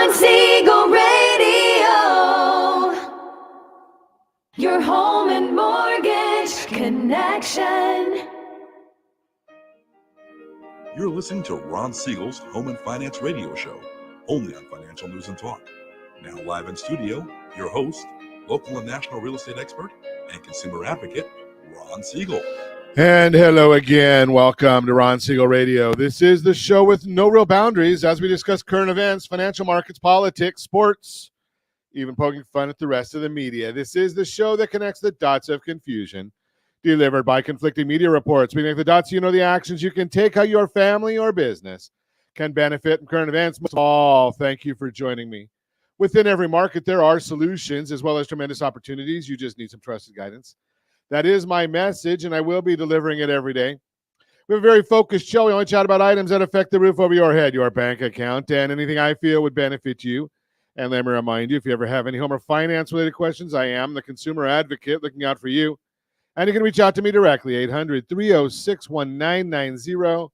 Ron Siegel Radio, your home and mortgage connection. You're listening to Ron Siegel's Home and Finance Radio Show, only on Financial News and Talk. Now live in studio, your host, local and national real estate expert and consumer advocate, Ron Siegel. And hello again. Welcome to Ron Siegel Radio. This is the show with no real boundaries as we discuss current events, financial markets, politics, sports, even poking fun at the rest of the media. This is the show that connects the dots of confusion, delivered by conflicting media reports. We make the dots so you know the actions you can take, how your family or business can benefit from current events. Most of all, thank you for joining me. Within every market, there are solutions as well as tremendous opportunities. You just need some trusted guidance. That is my message, and I will be delivering it every day. We have a very focused show. We only chat about items that affect the roof over your head, your bank account, and anything I feel would benefit you. And let me remind you, if you ever have any home or finance-related questions, I am the consumer advocate looking out for you. And you can reach out to me directly, 800-306-1990,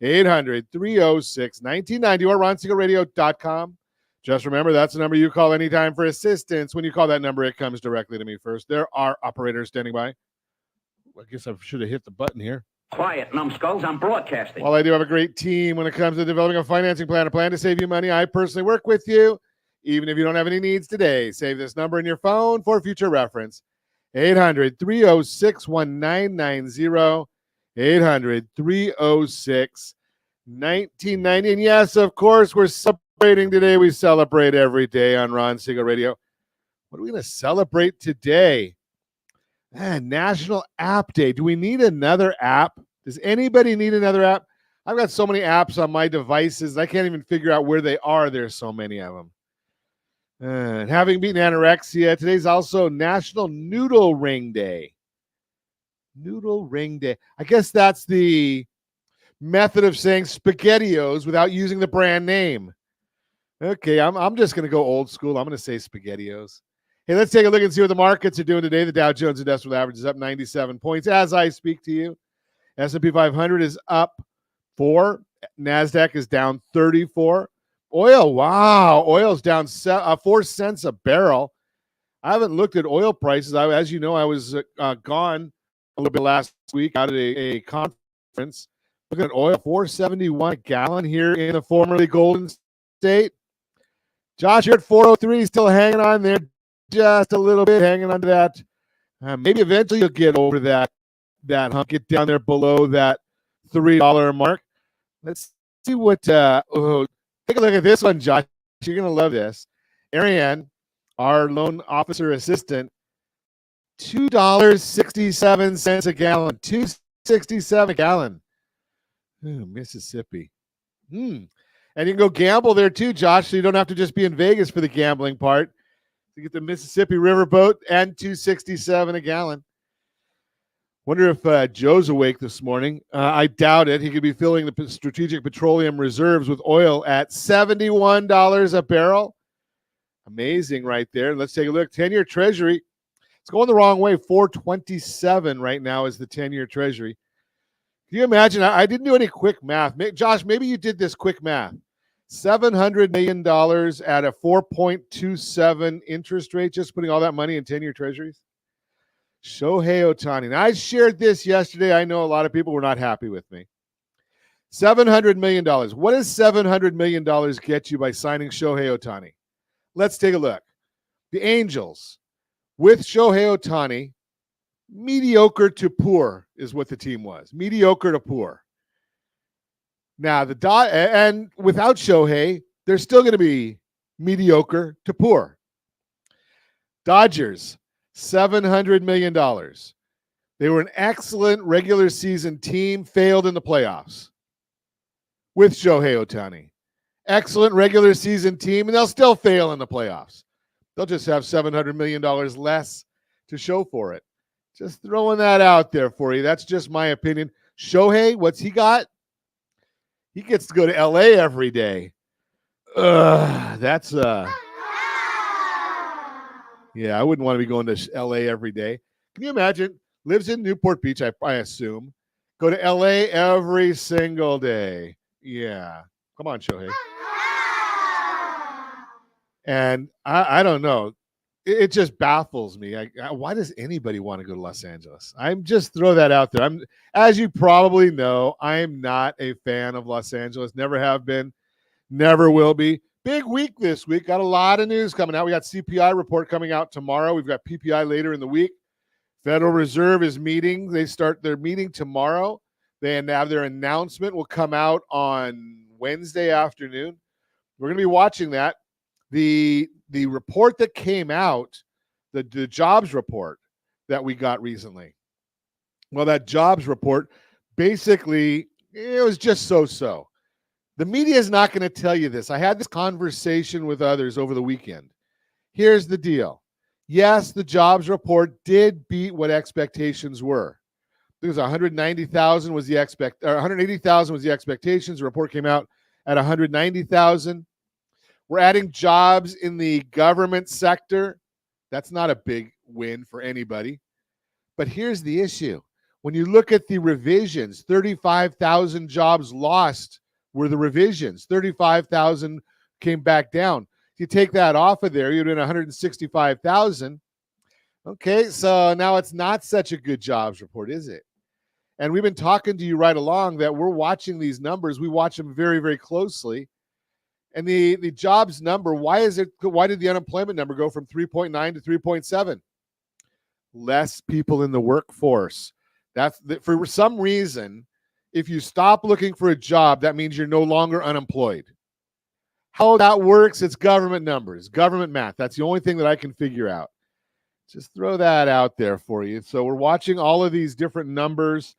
800-306-1990, or ronsiegelradio.com. Just remember, that's the number you call anytime for assistance. When you call that number, it comes directly to me first. There are operators standing by. I guess I should have hit the button here. Quiet, numbskulls, I'm broadcasting. While I do have a great team when it comes to developing a financing plan, a plan to save you money, I personally work with you, even if you don't have any needs today. Save this number in your phone for future reference. 800-306-1990, 800-306-1990. And yes, of course, we're celebrating today. We celebrate every day on Ron Siegel Radio. What are we going to celebrate today? National App Day. Do we need another app? Does anybody need another app? I've got so many apps on my devices, I can't even figure out where they are. There's so many of them. And having beaten anorexia, today's also National Noodle Ring Day. Noodle Ring Day. I guess that's the method of saying SpaghettiOs without using the brand name. Okay, I'm just going to go old school. I'm going to say SpaghettiOs. Hey, let's take a look and see what the markets are doing today. The Dow Jones Industrial Average is up 97 points as I speak to you. S&P 500 is up 4. NASDAQ is down 34. Oil, wow. Oil's down 4 cents a barrel. I haven't looked at oil prices. As you know, I was gone a little bit last week out at a conference. Looking at oil, $4.71 a gallon here in the formerly Golden State. Josh, you're at 403, still hanging on there just a little bit, hanging on to that. Maybe eventually you'll get over that hump, get down there below that $3 mark. Let's see what take a look at this one, Josh. You're going to love this. Ariane, our loan officer assistant, $2.67 a gallon. $2.67 a gallon. Ooh, Mississippi. And you can go gamble there too, Josh, so you don't have to just be in Vegas for the gambling part. You get the Mississippi Riverboat and $2.67 a gallon. Wonder if Joe's awake this morning. I doubt it. He could be filling the strategic petroleum reserves with oil at $71 a barrel. Amazing right there. Let's take a look. 10-year Treasury. It's going the wrong way. 427 right now is the 10-year Treasury. Can you imagine? I didn't do any quick math. Josh, maybe you did this quick math. $700 million at a 4.27 interest rate, just putting all that money in 10-year treasuries. Shohei Ohtani. Now, I shared this yesterday. I know a lot of people were not happy with me. $700 million. What does $700 million get you by signing Shohei Ohtani? Let's take a look. The Angels, with Shohei Ohtani, mediocre to poor is what the team was. Mediocre to poor. Now, and without Shohei, they're still going to be mediocre to poor. Dodgers, $700 million. They were an excellent regular season team, failed in the playoffs with Shohei Ohtani. Excellent regular season team, and they'll still fail in the playoffs. They'll just have $700 million less to show for it. Just throwing that out there for you. That's just my opinion. Shohei, what's he got? He gets to go to L.A. every day. Yeah, I wouldn't want to be going to L.A. every day. Can you imagine? Lives in Newport Beach, I assume. Go to L.A. every single day. Yeah. Come on, Shohei. And I don't know. It just baffles me. Why does anybody want to go to Los Angeles? I'm just throw that out there. As you probably know, I am not a fan of Los Angeles. Never have been, never will be. Big week this week. Got a lot of news coming out. We got CPI report coming out tomorrow. We've got PPI later in the week. Federal Reserve is meeting. They start their meeting tomorrow. They have their announcement will come out on Wednesday afternoon. We're going to be watching that. The report that came out, the jobs report that we got recently. Well, that jobs report, basically, it was just so-so. The media is not going to tell you this. I had this conversation with others over the weekend. Here's the deal. Yes, the jobs report did beat what expectations were. It was 190,000 was the 180,000 was the expectations. The report came out at 190,000. We're adding jobs in the government sector. That's not a big win for anybody. But here's the issue. When you look at the revisions, 35,000 jobs lost were the revisions. 35,000 came back down. If you take that off of there, you're doing 165,000. Okay, so now it's not such a good jobs report, is it? And we've been talking to you right along that we're watching these numbers. We watch them very, very closely. And the jobs number, why did the unemployment number go from 3.9 to 3.7? Less people in the workforce. For some reason, if you stop looking for a job, that means you're no longer unemployed. How that works, it's government numbers, government math. That's the only thing that I can figure out. Just throw that out there for you. So we're watching all of these different numbers,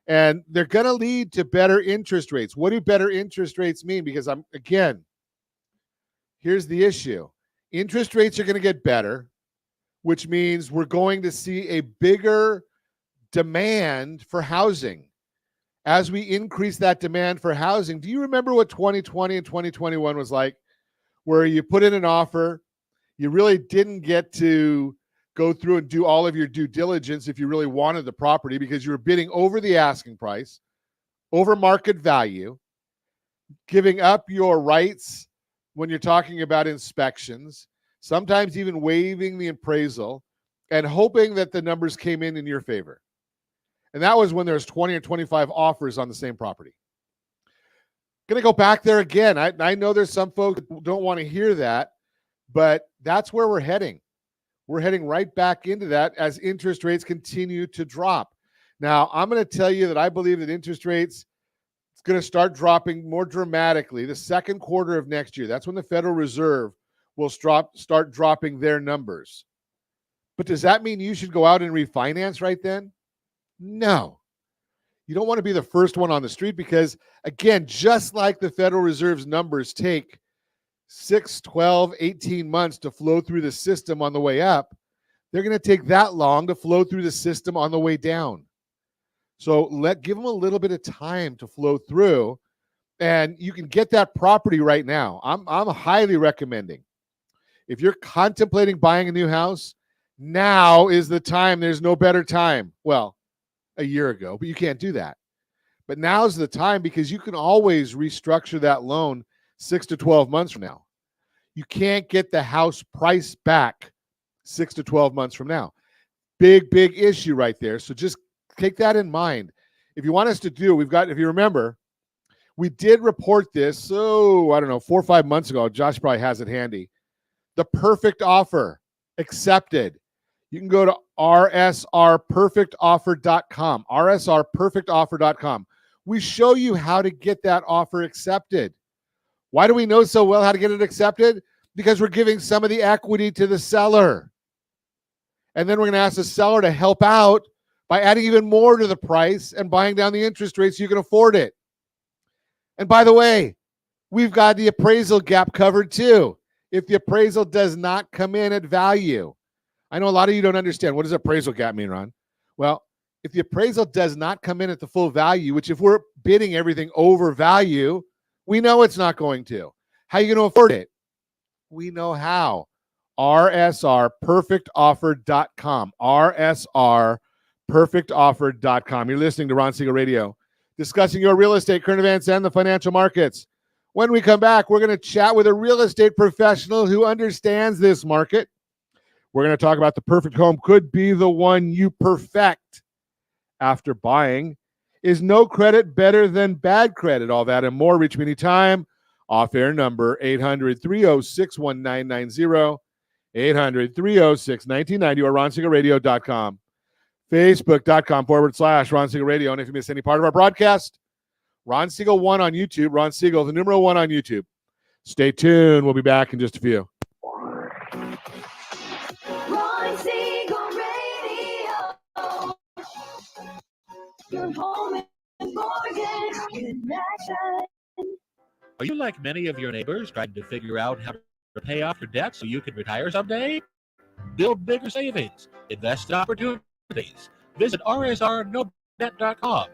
and they're going to lead to better interest rates. What do better interest rates mean? Because here's the issue. Interest rates are going to get better, which means we're going to see a bigger demand for housing. As we increase that demand for housing, do you remember what 2020 and 2021 was like? Where you put in an offer, you really didn't get to go through and do all of your due diligence if you really wanted the property because you were bidding over the asking price, over market value, giving up your rights when you're talking about inspections, sometimes even waiving the appraisal and hoping that the numbers came in your favor. And that was when there's 20 or 25 offers on the same property. Going to go back there again. I know there's some folks that don't want to hear that, but that's where we're heading. We're heading right back into that as interest rates continue to drop. Now, I'm going to tell you that I believe that interest rates is going to start dropping more dramatically the second quarter of next year. That's when the Federal Reserve will start dropping their numbers. But does that mean you should go out and refinance right then? No. You don't want to be the first one on the street because, again, just like the Federal Reserve's numbers take 6, 12, 18 months to flow through the system on the way up, they're going to take that long to flow through the system on the way down. So give them a little bit of time to flow through, and you can get that property right now. I'm highly recommending. If you're contemplating buying a new house, now is the time. There's no better time. Well, a year ago, but you can't do that. But now's the time because you can always restructure that loan 6 to 12 months from now. You can't get the house price back 6 to 12 months from now. Big issue right there. So just take that in mind. If you want us to do, if you remember, we did report this, I don't know, 4 or 5 months ago. Josh probably has it handy. The perfect offer accepted. You can go to rsrperfectoffer.com, rsrperfectoffer.com. We show you how to get that offer accepted. Why do we know so well how to get it accepted? Because we're giving some of the equity to the seller. And then we're going to ask the seller to help out by adding even more to the price and buying down the interest rate so you can afford it. And by the way, we've got the appraisal gap covered too. If the appraisal does not come in at value, I know a lot of you don't understand. What does appraisal gap mean, Ron? Well, if the appraisal does not come in at the full value, which if we're bidding everything over value, we know it's not going to. How are you going to afford it? We know how. rsrperfectoffer.com. rsrperfectoffer.com. You're listening to Ron Siegel Radio, discussing your real estate, current events, and the financial markets. When we come back, we're going to chat with a real estate professional who understands this market. We're going to talk about the perfect home could be the one you perfect after buying. Is no credit better than bad credit? All that and more. Reach me anytime. Off-air number 800-306-1990, 800-306-1990, or ronsiegelradio.com, facebook.com/Ron Siegel Radio. And if you miss any part of our broadcast, Ron Siegel 1 on YouTube, Ron Siegel, the numeral 1 on YouTube. Stay tuned. We'll be back in just a few. Ron Siegel Radio. Your home and mortgage connection. Are you like many of your neighbors trying to figure out how to pay off your debt so you can retire someday? Build bigger savings. Invest in opportunities. Visit rsrnodebt.com.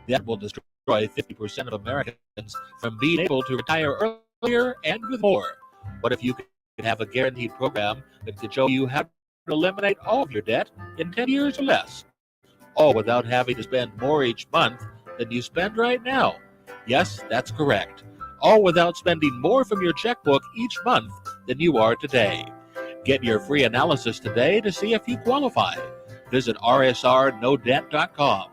That will destroy 50% of Americans from being able to retire earlier and with more. What if you could have a guaranteed program that could show you how to eliminate all of your debt in 10 years or less? All without having to spend more each month than you spend right now. Yes, that's correct. All without spending more from your checkbook each month than you are today. Get your free analysis today to see if you qualify. Visit rsrnodebt.com.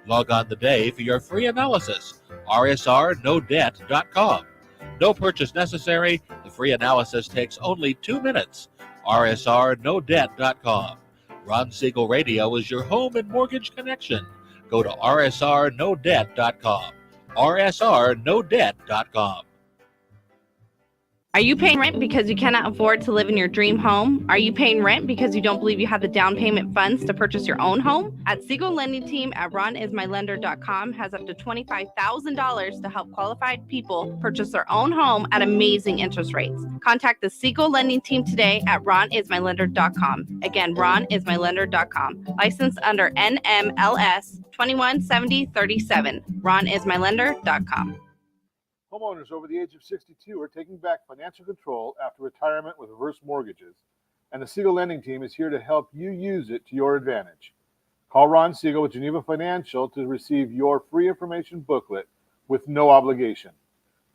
Log on today for your free analysis. rsrnodebt.com. No purchase necessary. The free analysis takes only 2 minutes. rsrnodebt.com. Ron Siegel Radio is your home and mortgage connection. Go to rsrnodebt.com. rsrnodebt.com. Are you paying rent because you cannot afford to live in your dream home? Are you paying rent because you don't believe you have the down payment funds to purchase your own home? At Siegel Lending Team at ronismylender.com has up to $25,000 to help qualified people purchase their own home at amazing interest rates. Contact the Siegel Lending Team today at ronismylender.com. Again, ronismylender.com. Licensed under NMLS 217037. ronismylender.com. Homeowners over the age of 62 are taking back financial control after retirement with reverse mortgages, and the Siegel Lending Team is here to help you use it to your advantage. Call Ron Siegel with Geneva Financial to receive your free information booklet with no obligation.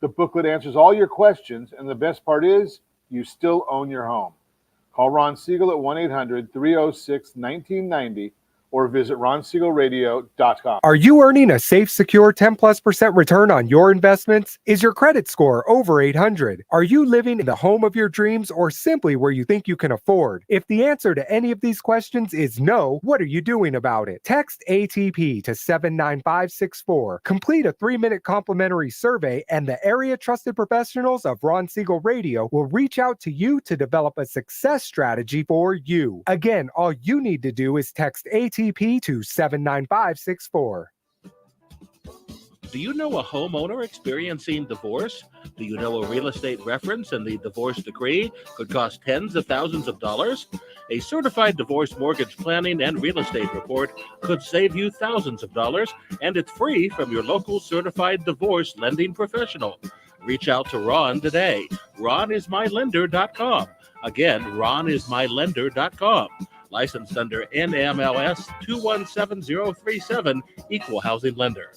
The booklet answers all your questions, and the best part is you still own your home. Call Ron Siegel at 1-800-306-1990 or visit ronsiegelradio.com. Are you earning a safe, secure 10+% return on your investments? Is your credit score over 800? Are you living in the home of your dreams or simply where you think you can afford? If the answer to any of these questions is no, what are you doing about it? Text ATP to 79564. Complete a 3-minute complimentary survey, and the area trusted professionals of Ron Siegel Radio will reach out to you to develop a success strategy for you. Again, all you need to do is text ATP to 79564. Do you know a homeowner experiencing divorce? Do you know a real estate reference and the divorce decree could cost tens of thousands of dollars? A certified divorce mortgage planning and real estate report could save you thousands of dollars, and it's free from your local certified divorce lending professional. Reach out to Ron today. ronismylender.com. Again, ronismylender.com. Licensed under NMLS 217037, Equal Housing Lender.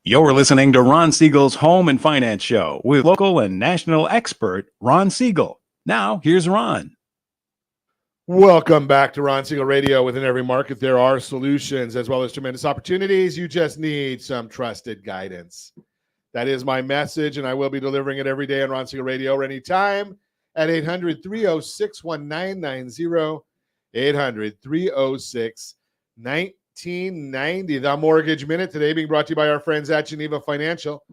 You're listening to Ron Siegel's Home and Finance Show with local and national expert Ron Siegel. Now, here's Ron. Welcome back to Ron Siegel Radio. Within every market, there are solutions as well as tremendous opportunities. You just need some trusted guidance. That is my message, and I will be delivering it every day on Ron Siegel Radio or anytime at 800-306-1990, 800-306-1990. The Mortgage Minute today being brought to you by our friends at Geneva Financial.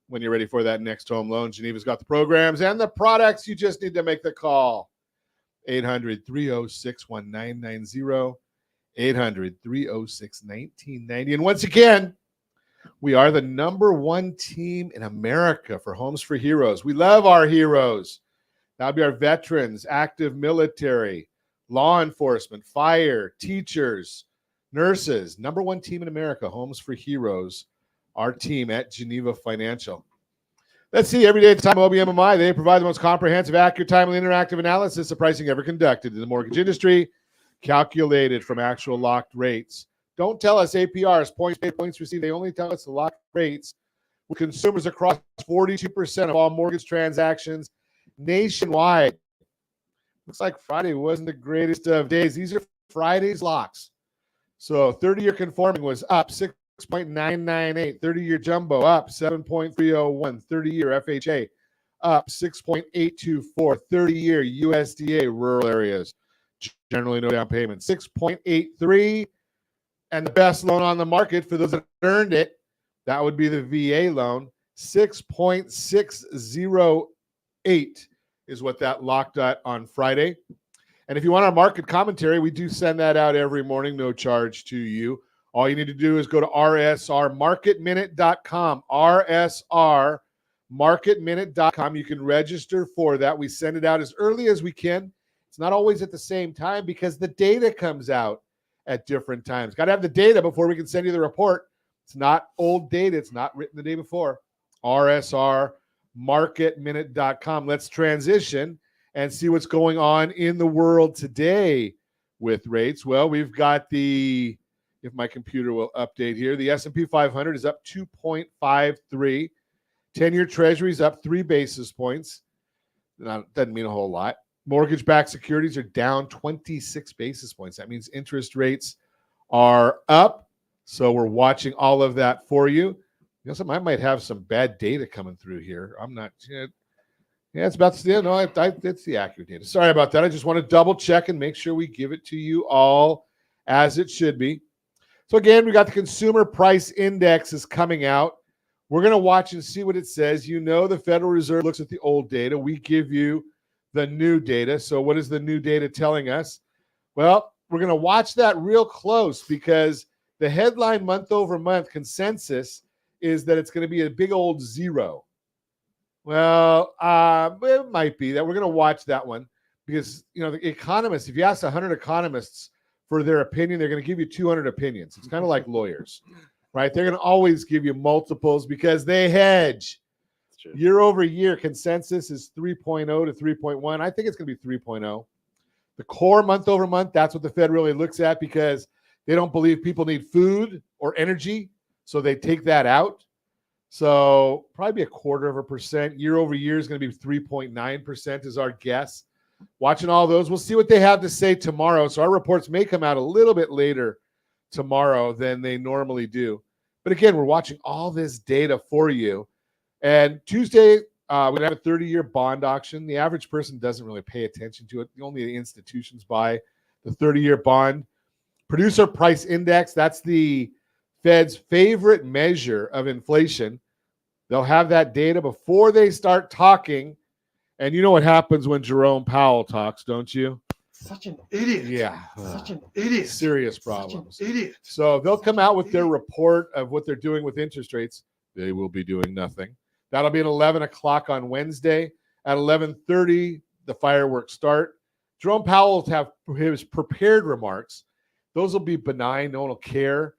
When you're ready for that next home loan, Geneva's got the programs and the products. You just need to make the call. 800-306-1990, 800-306-1990. And once again, we are the #1 team in America for Homes for Heroes. We love our heroes. That would be our veterans, active military, law enforcement, fire, teachers, nurses. #1 team in America, Homes for Heroes, our team at Geneva Financial. Let's see, every day at the time of OBMMI, they provide the most comprehensive, accurate, timely, interactive analysis of pricing ever conducted in the mortgage industry, calculated from actual locked rates. Don't tell us APRs, points paid, points received. They only tell us the locked rates with consumers across 42% of all mortgage transactions nationwide. Looks like Friday wasn't the greatest of days. These are Friday's locks. So 30-year conforming was up 6.998. 30-year jumbo up 7.301. 30-year FHA up 6.824. 30-year USDA rural areas, generally no down payment, 6.83. And the best loan on the market for those that earned it, that would be the VA loan, 6.608 is what that locked at on Friday. And if you want our market commentary, we do send that out every morning, no charge to you. All you need to do is go to rsrmarketminute.com, rsrmarketminute.com. You can register for that. We send it out as early as we can. It's not always at the same time because the data comes out at different times. Got to have the data before we can send you the report. It's not old data. It's not written the day before. rsrmarketminute.com. Let's transition and see what's going on in the world today with rates. Well, we've got if my computer will update here, the S&P 500 is up 2.53. 10-year Treasury is up 3 basis points. Doesn't mean a whole lot. Mortgage-backed securities are down 26 basis points. That means interest rates are up. So we're watching all of that for you. I might have some bad data coming through here. I'm not. Yeah, it's about it's the accurate data. Sorry about that. I just want to double check and make sure we give it to you all as it should be. So again, we got the consumer price index is coming out. We're going to watch and see what it says. The Federal Reserve looks at the old data. We give you the new data. So what is the new data telling us? Well, we're going to watch that real close because the headline month over month consensus is that it's going to be a big old zero. Well, it might be that. We're going to watch that one because, the economists, if you ask 100 economists for their opinion, they're going to give you 200 opinions. It's kind of like lawyers, right? They're going to always give you multiples because they hedge. Year over year, consensus is 3.0 to 3.1. I think it's going to be 3.0. The core month over month, that's what the Fed really looks at because they don't believe people need food or energy, so they take that out. So probably be 0.25%. Year over year is going to be 3.9% is our guess. Watching all those, we'll see what they have to say tomorrow. So our reports may come out a little bit later tomorrow than they normally do. But again, we're watching all this data for you. And Tuesday, we're going to have a 30-year bond auction. The average person doesn't really pay attention to it. Only the institutions buy the 30-year bond. Producer price index, that's the Fed's favorite measure of inflation. They'll have that data before they start talking. And you know what happens when Jerome Powell talks, don't you? Such an idiot. Yeah. Such an idiot. Serious problems. Such an idiot. So they'll come out with their report of what they're doing with interest rates. They will be doing nothing. That'll be at 11 o'clock on Wednesday. At 11:30, the fireworks start. Jerome Powell will have his prepared remarks. Those will be benign. No one will care.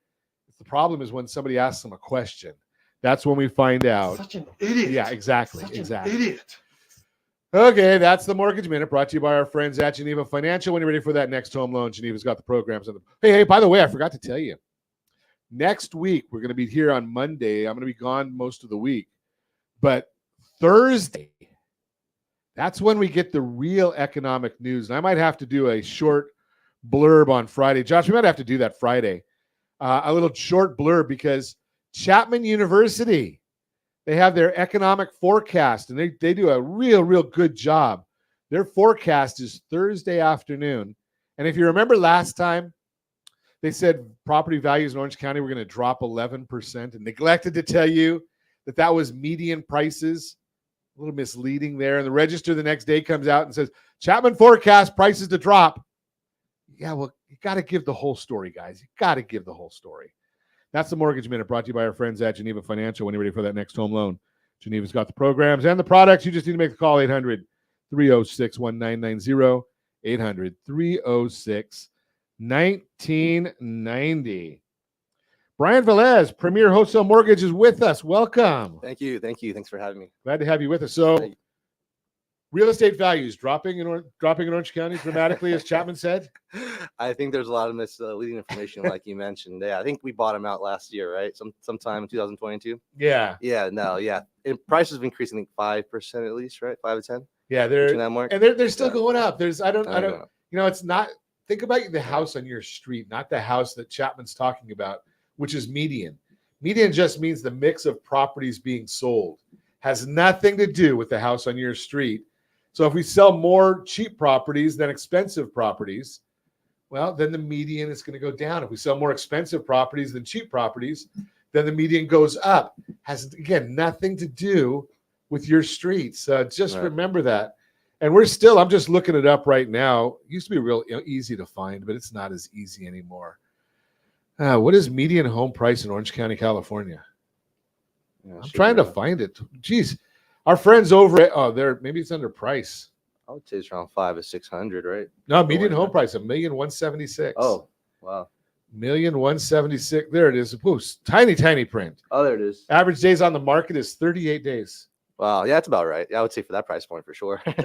The problem is when somebody asks them a question. That's when we find out. Such an idiot. Yeah, exactly. Such exactly. an idiot. Okay, that's the Mortgage Minute brought to you by our friends at Geneva Financial. When you're ready for that next home loan, Geneva's got the programs. Hey, by the way, I forgot to tell you. Next week, we're going to be here on Monday. I'm going to be gone most of the week. But Thursday, that's when we get the real economic news. And I might have to do a short blurb on Friday. Josh, we might have to do that Friday. A little short blurb because Chapman University, they have their economic forecast, and they do a real good job. Their forecast is Thursday afternoon. And if you remember last time, they said property values in Orange County were going to drop 11% and neglected to tell you that was median prices. A little misleading there. And the Register the next day comes out and says, Chapman forecast prices to drop. Yeah, well, you got to give the whole story, guys. You got to give the whole story. That's the Mortgage Minute brought to you by our friends at Geneva Financial. When you're ready for that next home loan, Geneva's got the programs and the products. You just need to make the call, 800-306-1990, 800-306-1990. Bryant Velez, Premier Wholesale Mortgage, is with us. Welcome. Thank you. Thanks for having me. Glad to have you with us. So Real estate values dropping in Orange County dramatically, as Chapman said. I think there's a lot of misleading information, like you mentioned. Yeah, I think we bottomed out last year, right? Sometime in 2022. Yeah. Yeah, no, yeah. And prices have increased, I think 5% at least, right? 5 to 10. Yeah, Between that mark. and they're still going up. I don't, it's not, think about the house on your street, not the house that Chapman's talking about, which is median. Median just means the mix of properties being sold. Has nothing to do with the house on your street. So if we sell more cheap properties than expensive properties, well, then the median is going to go down. If we sell more expensive properties than cheap properties, then the median goes up. Has, again, nothing to do with your street. So just remember that. And I'm just looking it up right now. It used to be real easy to find, but it's not as easy anymore. What is median home price in Orange County, California? Yeah, I'm trying to find it. Jeez. Our friends over at, maybe it's under price. I would say it's around 500 to 600, right? No, median home price, $1,176,000. Oh, wow. $1,176,000. There it is. Ooh, tiny print. Oh, there it is. Average days on the market is 38 days. Wow, yeah, that's about right. I would say for that price point for sure. Well,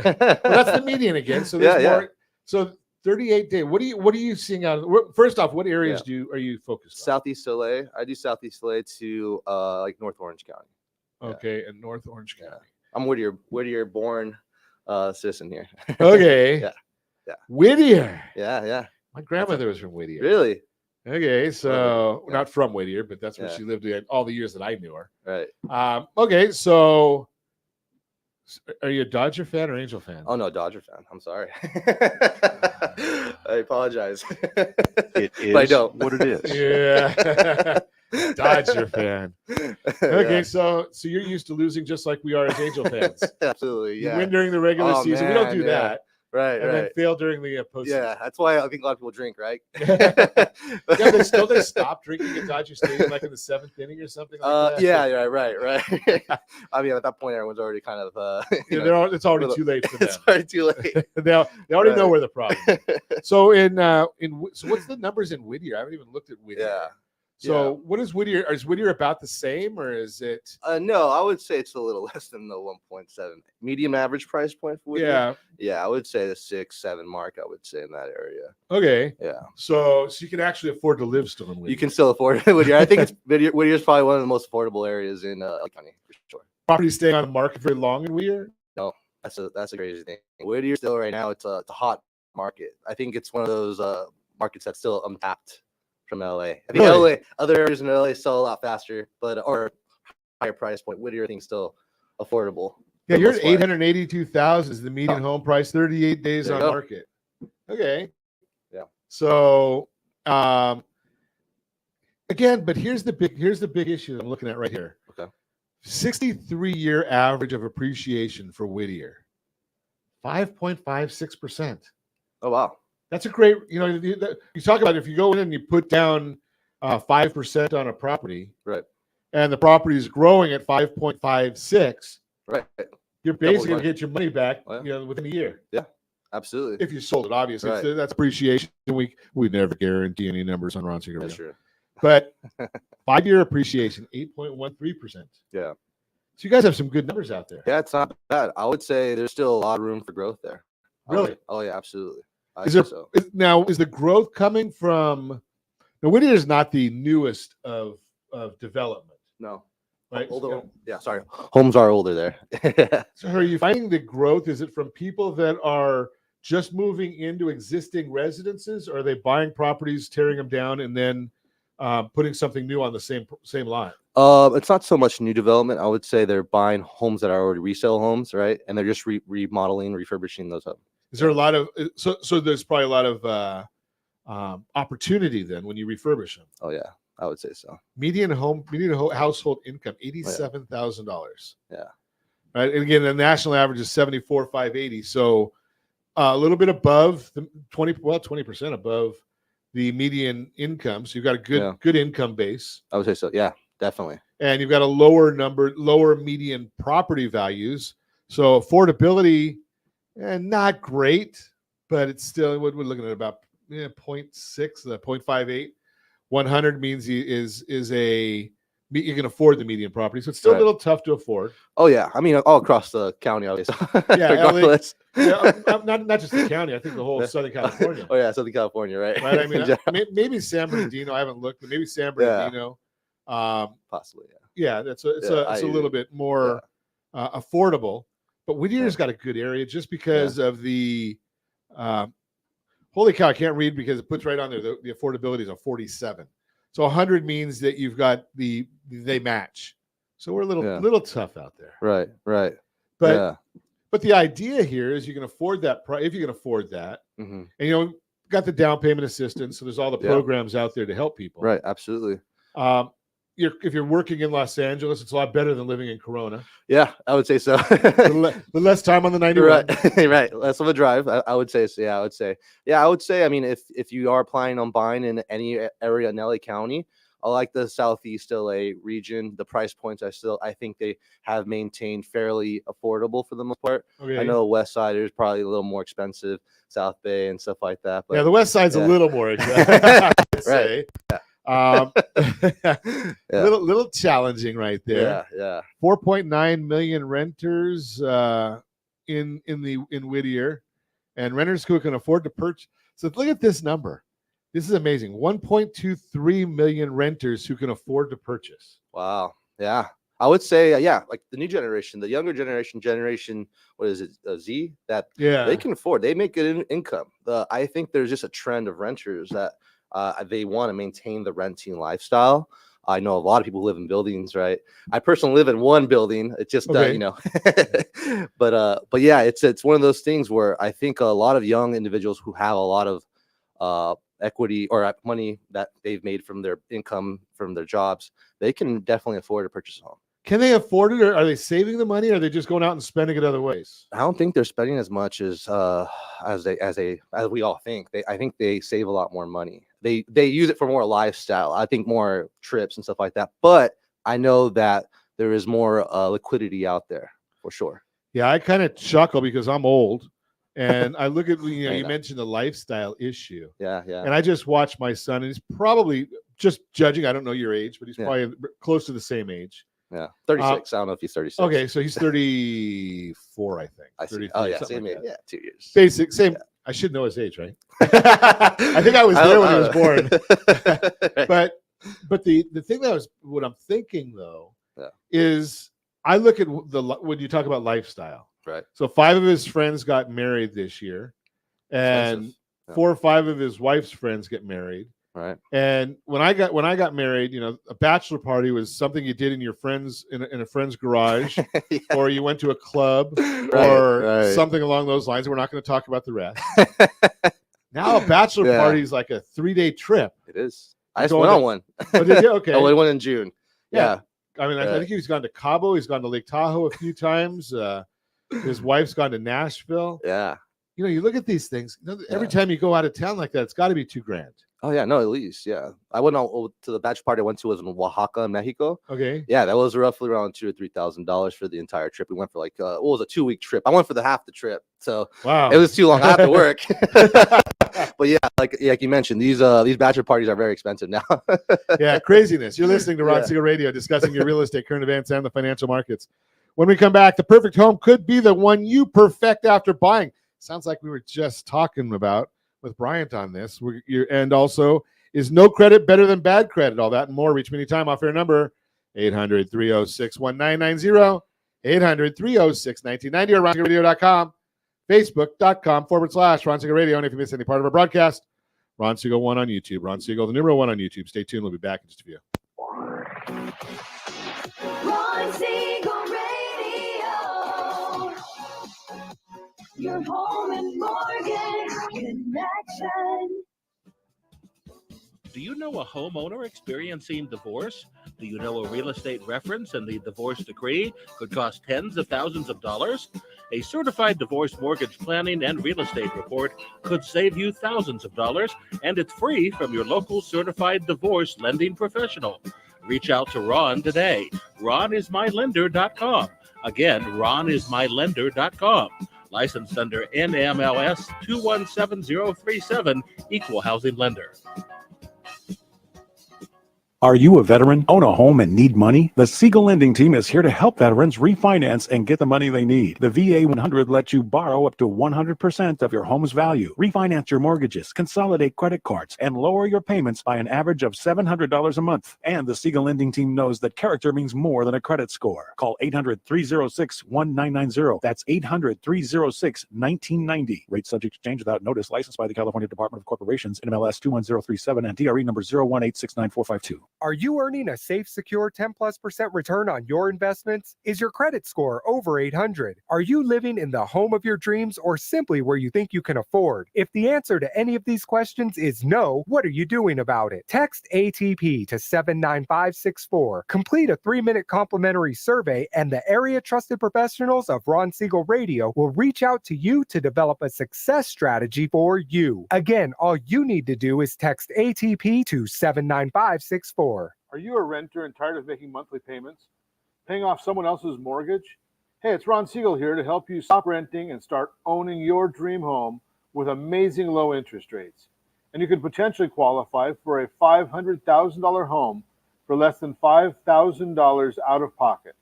that's the median again. So there's more. So 38 days. What are you seeing out of? First off, what areas are you focused on? Southeast LA. I do Southeast LA to like North Orange County. Okay, and North Orange County. I'm Whittier born citizen here. Okay. Yeah. Whittier. Yeah. My grandmother was from Whittier. Really? Okay, so not from Whittier, but that's where she lived all the years that I knew her. Right. Okay, so are you a Dodger fan or Angel fan? Oh no, Dodger fan. I'm sorry. I apologize. It is but I don't. what it is. Yeah. Dodger fan. Okay, so you're used to losing just like we are as Angel fans. Absolutely, yeah. You win during the regular season. We don't do that. Right, and then fail during the postseason. Yeah, that's why I think a lot of people drink, right? they stop drinking at Dodger Stadium like in the 7th inning or something like that. Yeah, right. I mean, at that point, everyone's already kind of it's already too late for them. It's already too late. they already know where the problem is. So so what's the numbers in Whittier? I haven't even looked at Whittier. Yeah. So what is Whittier? Is Whittier about the same, or is it? No, I would say it's a little less than the 1.7 medium average price point for Whittier. Yeah, I would say the 6-7 mark. I would say in that area. Okay. Yeah. So you can actually afford to live still in Whittier. You can still afford it, Whittier. I think Whittier is probably one of the most affordable areas in county for sure. Property staying on the market very long in Whittier? No, that's a crazy thing. Whittier still right now it's a hot market. I think it's one of those markets that's still untapped from LA. I think LA, other areas in LA sell a lot faster, or higher price point. Whittier, I think, still affordable. Yeah, you're at 882,000 is the median home price, 38 days on market. Okay. Yeah. So again, but here's the big issue that I'm looking at right here. Okay. 63-year average of appreciation for Whittier. 5.56%. Oh wow. That's a great, you talk about if you go in and you put down 5% on a property, right, and the property is growing at 5.56, right, you're basically going to get your money back, within a year. Yeah, absolutely. If you sold it, obviously, right. That's appreciation. We never guarantee any numbers on Ron Siegel. That's true. But 5-year appreciation, 8.13%. Yeah. So you guys have some good numbers out there. Yeah, it's not bad. I would say there's still a lot of room for growth there. Really? Oh yeah, absolutely. Is the growth coming from? Now, Whittier is not the newest of development. No. Right. Sorry. Homes are older there. So, are you finding the growth? Is it from people that are just moving into existing residences, or are they buying properties, tearing them down, and then putting something new on the same lot? It's not so much new development. I would say they're buying homes that are already resale homes, right? And they're just remodeling, refurbishing those up. Is there a lot of so there's probably a lot of opportunity then when you refurbish them? Oh yeah, I would say so. Median household income $87,000. Yeah. Right, and again, the national average is $74,580. So a little bit above the 20% above the median income. So you've got a good income base. I would say so. Yeah, definitely. And you've got a lower median property values. So affordability. And not great, but it's still, we're looking at about 0.6, 0.58. 100 means is a you can afford the median property. So it's still a Right. little tough to afford. Oh yeah, I mean all across the county, obviously. Yeah, regardless. Not just the county. I think the whole Southern California. Oh yeah, Southern California, right? Right. I mean, Yeah, maybe San Bernardino. I haven't looked, but maybe San Yeah. Bernardino. possibly. Yeah, it's a I little agree. bit more affordable. But Whittier's got a good area just because of the. Holy cow! I can't read because it puts right on there. The affordability is a 47. So 100 means that you've got they match. So we're a little tough out there. Right. But but the idea here is you can afford that price if you can afford that, Mhm. and got the down payment assistance. So there's all the programs out there to help people. Right. Absolutely. If you're working in Los Angeles, it's a lot better than living in Corona. Yeah, I would say so. The less time on the 91. Right. Less of a drive. I would say so. Yeah, I would say. I mean, if you are planning on buying in any area in LA County, I like the Southeast LA region. The price points I think they have maintained fairly affordable for the most part. Okay. I know West Side is probably a little more expensive, South Bay and stuff like that. But Yeah, the West Side's a little more expensive. I'd say. Little challenging right there. Yeah. 4.9 million renters in Whittier, and renters who can afford to purchase. So look at this number. This is amazing. 1.23 million renters who can afford to purchase. Wow. Yeah. I would say, like the new generation, the younger generation, what is it, Z? That they can afford. They make good income. I think there's just a trend of renters that they want to maintain the renting lifestyle. I know a lot of people live in buildings, right? I personally live in one building. It's just, but yeah, it's one of those things where I think a lot of young individuals who have a lot of equity or money that they've made from their income from their jobs, they can definitely afford to purchase a home. Can they afford it, or are they saving the money, or are they just going out and spending it other ways? I don't think they're spending as much as we all think. I think they save a lot more money. They use it for more lifestyle. I think more trips and stuff like that. But I know that there is more liquidity out there for sure. Yeah, I kind of chuckle because I'm old, and I look at you mentioned the lifestyle issue. Yeah. And I just watched my son, and he's probably, just judging, I don't know your age, but he's probably close to the same age. Yeah, 36. I don't know if he's 36. Okay, so he's 34, I think. I see. Oh yeah, same age. Yeah, 2 years. Basic, same. Yeah. I should know his age, right? I think I was there when he was born. Right. But the thing what I'm thinking though is I look at when you talk about lifestyle. Right. So 5 of his friends got married this year, and 4 or 5 of his wife's friends get married. Right. And when I got married, a bachelor party was something you did in your friends in a friend's garage, or you went to a club, or something along those lines. We're not going to talk about the rest. Now a bachelor party is like a 3-day trip. It is. I just went on one. Oh, did you? Okay. I went in June. Yeah. I mean, I think he's gone to Cabo. He's gone to Lake Tahoe a few times. His wife's gone to Nashville. Yeah. You look at these things. Every time you go out of town like that, it's got to be $2,000. Oh yeah, no, at least I went to the bachelor party I went to was in Oaxaca, Mexico. Okay. Yeah, that was roughly around $2,000 to $3,000 for the entire trip. We went for like what was a 2-week trip. I went for half the trip, so it was too long. I have to work. But yeah, like you mentioned, these bachelor parties are very expensive now. Yeah, craziness. You're listening to Ron Siegel Radio, discussing your real estate, current events, and the financial markets. When we come back, the perfect home could be the one you perfect after buying. Sounds like we were just talking about with Bryant on this. And also, is no credit better than bad credit? All that and more. Reach me anytime off air number 800-306-1990, 800-306-1990, or RonSiegelRadio.com, Facebook.com/Ron Siegel Radio. And if you miss any part of our broadcast, Ron Siegel 1 on YouTube. Ron Siegel, the number 1 on YouTube. Stay tuned. We'll be back in just a few. Ron Siegel Radio. Your home and mortgage connection. Do you know a homeowner experiencing divorce? Do you know a real estate reference and the divorce decree could cost tens of thousands of dollars? A certified divorce mortgage planning and real estate report could save you thousands of dollars, and it's free from your local certified divorce lending professional. Reach out to Ron today. RonIsMyLender.com. Again, RonIsMyLender.com. Licensed under NMLS 217037, Equal Housing Lender. Are you a veteran, own a home, and need money? The Siegel Lending Team is here to help veterans refinance and get the money they need. The VA 100 lets you borrow up to 100% of your home's value, refinance your mortgages, consolidate credit cards, and lower your payments by an average of $700 a month. And the Siegel Lending Team knows that character means more than a credit score. Call 800-306-1990. That's 800-306-1990. Rate subject to change without notice. Licensed by the California Department of Corporations, NMLS 21037, and DRE number 018694552. Are you earning a safe, secure 10+% return on your investments? Is your credit score over 800? Are you living in the home of your dreams or simply where you think you can afford? If the answer to any of these questions is no, what are you doing about it? Text ATP to 79564. Complete a 3-minute complimentary survey, and the area trusted professionals of Ron Siegel Radio will reach out to you to develop a success strategy for you. Again, all you need to do is text ATP to 79564. Are you a renter and tired of making monthly payments, paying off someone else's mortgage? Hey, it's Ron Siegel here to help you stop renting and start owning your dream home with amazing low interest rates. And you could potentially qualify for a $500,000 home for less than $5,000 out of pocket.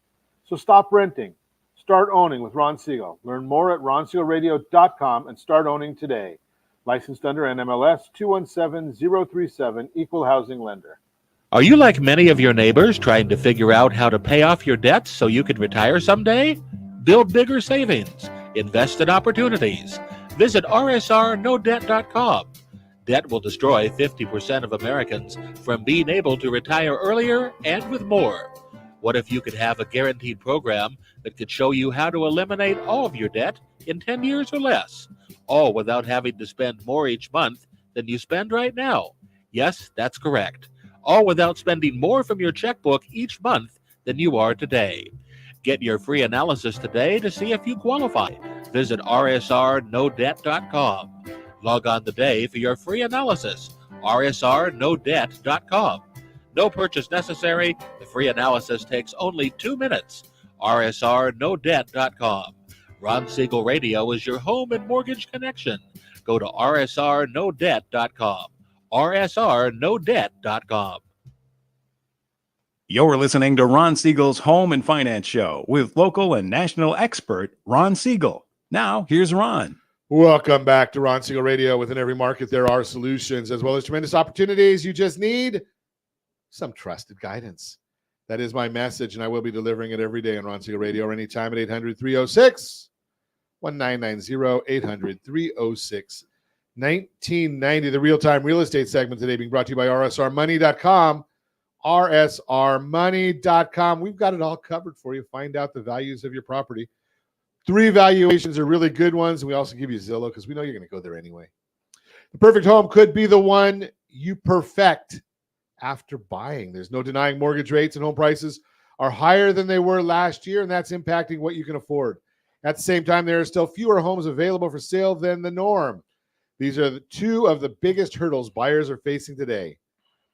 So stop renting. Start owning with Ron Siegel. Learn more at ronsiegelradio.com and start owning today. Licensed under NMLS 217037, Equal Housing Lender. Are you like many of your neighbors trying to figure out how to pay off your debts so you can retire someday? Build bigger savings. Invest in opportunities. Visit rsrnodebt.com. Debt will destroy 50% of Americans from being able to retire earlier and with more. What if you could have a guaranteed program that could show you how to eliminate all of your debt in 10 years or less, all without having to spend more each month than you spend right now? Yes, that's correct. All without spending more from your checkbook each month than you are today. Get your free analysis today to see if you qualify. Visit rsrnodebt.com. Log on today for your free analysis. rsrnodebt.com. No purchase necessary. The free analysis takes only 2 minutes. rsrnodebt.com. Ron Siegel Radio is your home and mortgage connection. Go to rsrnodebt.com. rsrnodebt.com. You're listening to Ron Siegel's Home and Finance Show with local and national expert Ron Siegel. Now, here's Ron. Welcome back to Ron Siegel Radio. Within every market, there are solutions as well as tremendous opportunities. You just need some trusted guidance. That is my message, and I will be delivering it every day on Ron Siegel Radio or anytime at 800-306-1990, 800-306-1990. The real-time real estate segment today being brought to you by rsrmoney.com. rsrmoney.com. We've got it all covered for you. Find out the values of your property. 3 valuations are really good ones, and we also give you Zillow because we know you're going to go there anyway. The perfect home could be the one you perfect after buying. There's no denying mortgage rates and home prices are higher than they were last year, and that's impacting what you can afford. At the same time, there are still fewer homes available for sale than the norm. These are the 2 of the biggest hurdles buyers are facing today.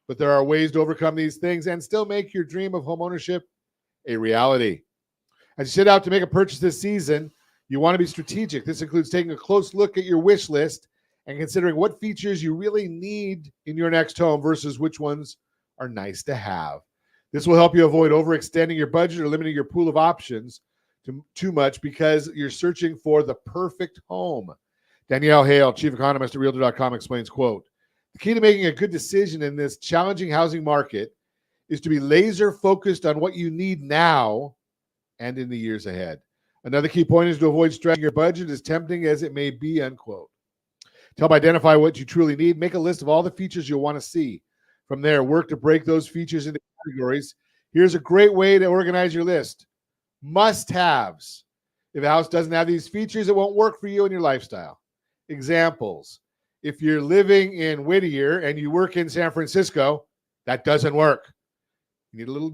But there are ways to overcome these things and still make your dream of home ownership a reality. As you set out to make a purchase this season, you want to be strategic. This includes taking a close look at your wish list and considering what features you really need in your next home versus which ones are nice to have. This will help you avoid overextending your budget or limiting your pool of options too much because you're searching for the perfect home. Danielle Hale, chief economist at Realtor.com, explains, quote, "The key to making a good decision in this challenging housing market is to be laser focused on what you need now and in the years ahead. Another key point is to avoid stretching your budget as tempting as it may be," unquote. To help identify what you truly need, make a list of all the features you'll want to see. From there, work to break those features into categories. Here's a great way to organize your list. Must-haves. If a house doesn't have these features, it won't work for you and your lifestyle. Examples. If you're living in Whittier and you work in San Francisco, that doesn't work. You need a little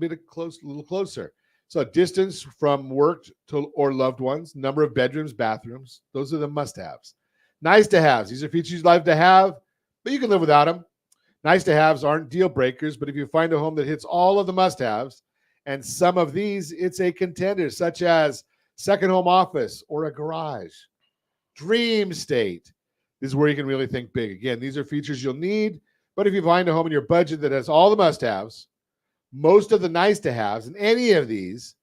closer. So distance from work to or loved ones, number of bedrooms, bathrooms. Those are the must-haves. Nice to haves. These are features you'd like to have, but you can live without them. Nice to haves aren't deal breakers, but if you find a home that hits all of the must-haves, and some of these, it's a contender, such as second home office or a garage. Dream state. This is where you can really think big. Again, these are features you'll need, but if you find a home in your budget that has all the must-haves, most of the nice to haves in any of these,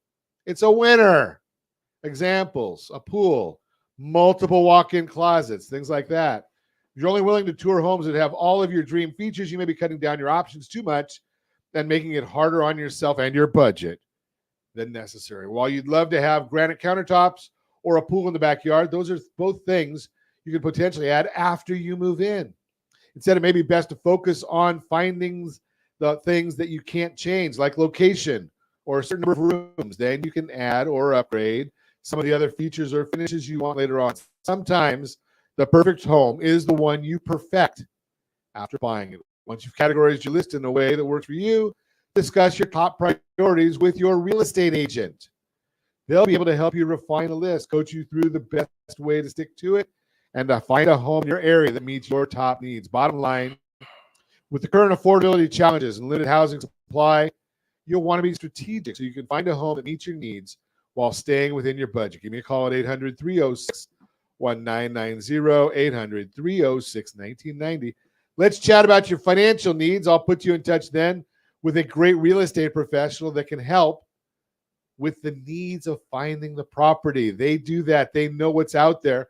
it's a winner. Examples: a pool, multiple walk-in closets, things like that. If you're only willing to tour homes that have all of your dream features, you may be cutting down your options too much and making it harder on yourself and your budget than necessary. While you'd love to have granite countertops or a pool in the backyard, those are both things you could potentially add after you move in. Instead, it may be best to focus on finding the things that you can't change, like location or a certain number of rooms. Then you can add or upgrade some of the other features or finishes you want later on. Sometimes the perfect home is the one you perfect after buying it. Once you've categorized your list in a way that works for you, discuss your top priorities with your real estate agent. They'll be able to help you refine the list, coach you through the best way to stick to it, and to find a home in your area that meets your top needs. Bottom line, with the current affordability challenges and limited housing supply, you'll want to be strategic so you can find a home that meets your needs while staying within your budget. Give me a call at 800-306-1990, 800-306-1990. Let's chat about your financial needs. I'll put you in touch then with a great real estate professional that can help with the needs of finding the property. They do that. They know what's out there.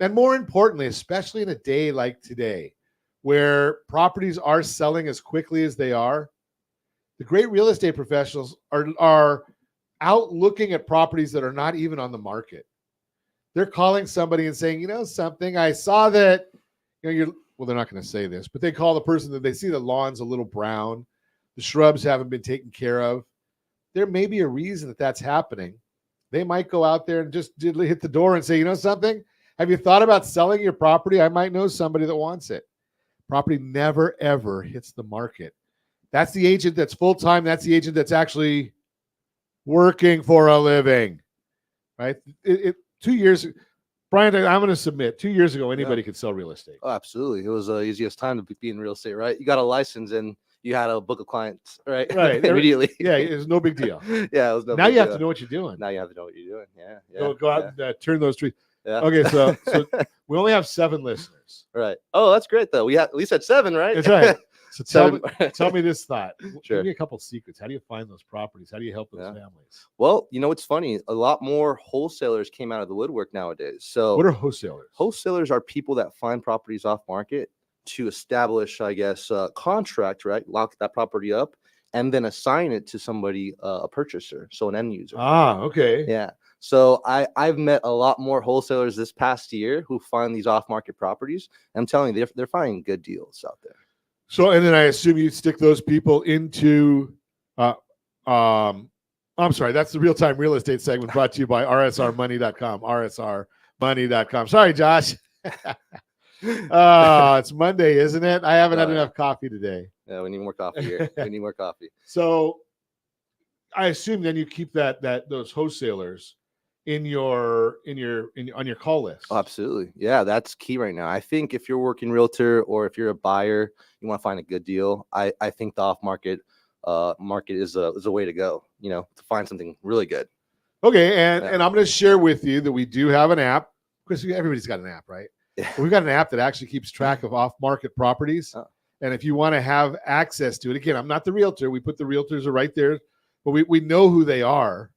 And more importantly, especially in a day like today, where properties are selling as quickly as they are, the great real estate professionals are out looking at properties that are not even on the market. They're calling somebody and saying, you know something, I saw that, they're not going to say this, but they call the person that they see the lawn's a little brown, the shrubs haven't been taken care of. There may be a reason that that's happening. They might go out there and just hit the door and say, you know something, have you thought about selling your property? I might know somebody that wants it. Property never, ever hits the market. That's the agent that's full-time. That's the agent that's actually working for a living, right? 2 years, Bryant, I'm going to submit 2 years ago, anybody could sell real estate. Oh, absolutely. It was the easiest time to be in real estate, right? You got a license and you had a book of clients, right? Right. Immediately. Yeah, it was no big deal. Yeah, it was no now big you have deal. to know what you're doing. Now you have to know what you're doing. Yeah. Go out and turn those trees. Yeah. Okay, so we only have 7 listeners. Right. Oh, that's great though. We at least had 7, right? That's right. So tell me this thought. Sure. Give me a couple secrets. How do you find those properties? How do you help those families? Well, it's funny. A lot more wholesalers came out of the woodwork nowadays. So what are wholesalers? Wholesalers are people that find properties off market to establish, I guess, a contract, right? Lock that property up and then assign it to somebody, a purchaser, so an end user. Ah, okay. Yeah. So I've met a lot more wholesalers this past year who find these off-market properties. I'm telling you, they're finding good deals out there. So, and then I assume you stick those people into, I'm sorry, that's the real-time real estate segment brought to you by rsrmoney.com, rsrmoney.com. Sorry, Josh. It's Monday, isn't it? I haven't had enough coffee today. Yeah, we need more coffee here. We need more coffee. So I assume then you keep those wholesalers on your call list. Oh, absolutely. Yeah, that's key right now. I think if you're working realtor or if you're a buyer, you want to find a good deal. I think the off market is a way to go, to find something really good. Okay, and I'm going to share with you that we do have an app, because everybody's got an app, right? Yeah. We've got an app that actually keeps track of off-market properties. Oh. And if you want to have access to it, again, I'm not the realtor. We put the realtors right there, but we know who they are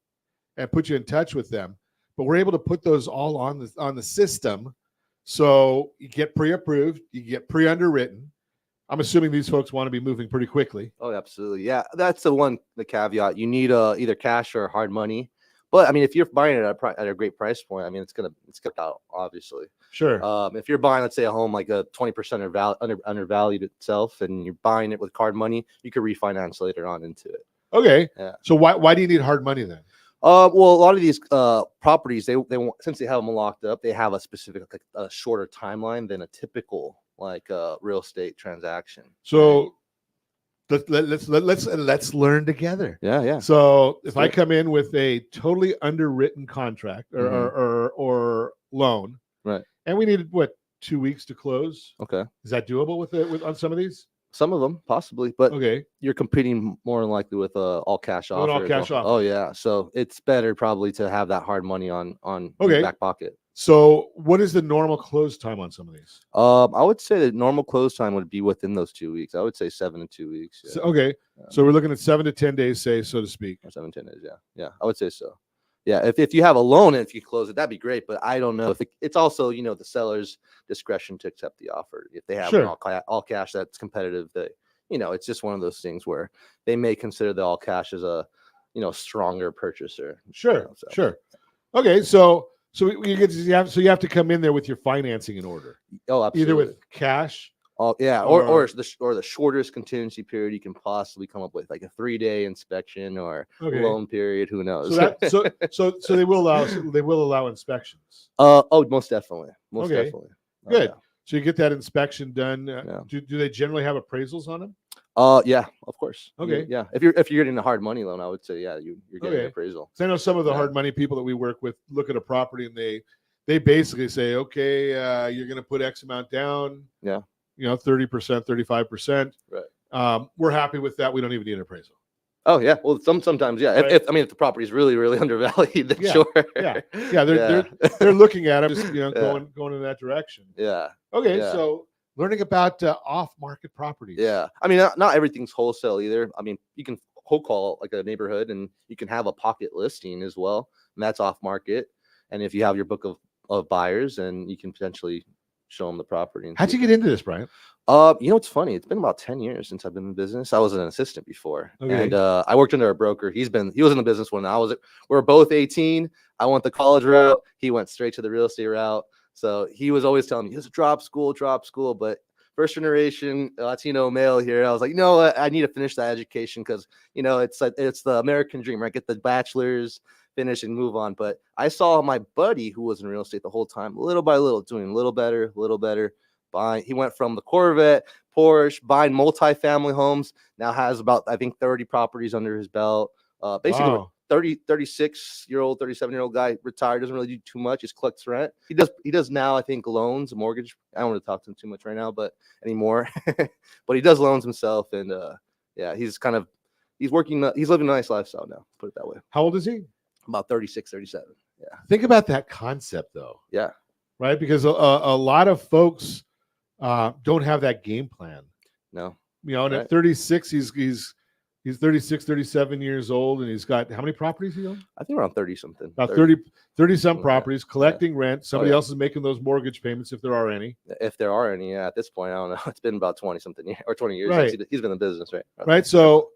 and put you in touch with them. But we're able to put those all on the system. So you get pre-approved, you get pre-underwritten. I'm assuming these folks want to be moving pretty quickly. Oh, absolutely. Yeah, that's the caveat. You need either cash or hard money. But I mean, if you're buying it at a great price point, I mean, it's gonna out, obviously. Sure. If you're buying, let's say, a home like a 20% undervalued itself, and you're buying it with card money, you could refinance later on into it. Okay. Yeah. So why do you need hard money then? Well, a lot of these properties, they want, since they have them locked up, they have a specific, a shorter timeline than a typical real estate transaction. So let's learn together. Yeah. So if I come in with a totally underwritten contract or loan, right, and we need 2 weeks to close. Okay, is that doable with on some of these? Some of them possibly, but okay, you're competing more than likely with all cash offer. All cash offer. Oh yeah, so it's better probably to have that hard money on okay. your back pocket. So what is the normal close time on some of these? I would say the normal close time would be within those 2 weeks. I would say 7 to 2 weeks. Yeah. So, okay. So we're looking at 7 to 10 days, say, so to speak. Or 7, 10 days. Yeah. Yeah. I would say so. Yeah. If you have a loan and if you close it, that'd be great. But I don't know if it's also, the seller's discretion to accept the offer. If they have Sure. all cash that's competitive, it's just one of those things where they may consider the all cash as a, stronger purchaser. Sure. Sure. Okay. So you have to come in there with your financing in order. Oh, absolutely. Either with cash. Oh yeah, or the shortest contingency period you can possibly come up with, like a 3-day inspection or loan period. Who knows? So they will allow inspections. Most definitely. Definitely. Good. Yeah. So you get that inspection done. Do they generally have appraisals on them? Yeah, of course. Okay. Yeah. If you're getting a hard money loan, I would say you're getting an appraisal. So I know some of the hard money people that we work with look at a property and they basically say, okay, you're going to put X amount down. Yeah. 30%, 35%. Right. We're happy with that. We don't even need an appraisal. Oh yeah. Well, sometimes, yeah. Right. If the property is really, really undervalued, then sure. Yeah. They're looking at them, just going in that direction. Yeah. Okay. Yeah. So learning about off-market properties. Yeah. I mean, not everything's wholesale either. I mean, you can cold call like a neighborhood, and you can have a pocket listing as well, and that's off-market. And if you have your book of buyers, and you can potentially show them the property. How'd you get into this, Brian? It's funny. It's been about 10 years since I've been in business. I was an assistant before, and I worked under a broker. He was in the business when we were both 18. I went the college route. He went straight to the real estate route. So he was always telling me, "It's a drop school." But first generation Latino male here, I was like, you know what? I need to finish that education because it's the American dream, right? Get the bachelor's, finish and move on. But I saw my buddy who was in real estate the whole time, little by little, doing a little better. Buying. He went from the Corvette, Porsche, buying multi-family homes. Now has about, I think, 30 properties under his belt. Basically, Wow. 36-year-old, 37-year-old guy, retired, doesn't really do too much. Just collects rent. He does now, I think, loans, mortgage. I don't want to talk to him too much right now, but anymore. But he does loans himself, and he's living a nice lifestyle now. Put it that way. How old is he? About 36, 37. Yeah. Think about that concept, though. Yeah. Right, because a lot of folks don't have that game plan. No. And at 36, he's 36, 37 years old, and he's got how many properties he owns? I think around 30 something. About 30 some properties, collecting rent. Somebody yeah. else is making those mortgage payments if there are any. If there are any, yeah. At this point, I don't know. It's been about 20 something years or 20 years Right. since he's been in business, right? Right. So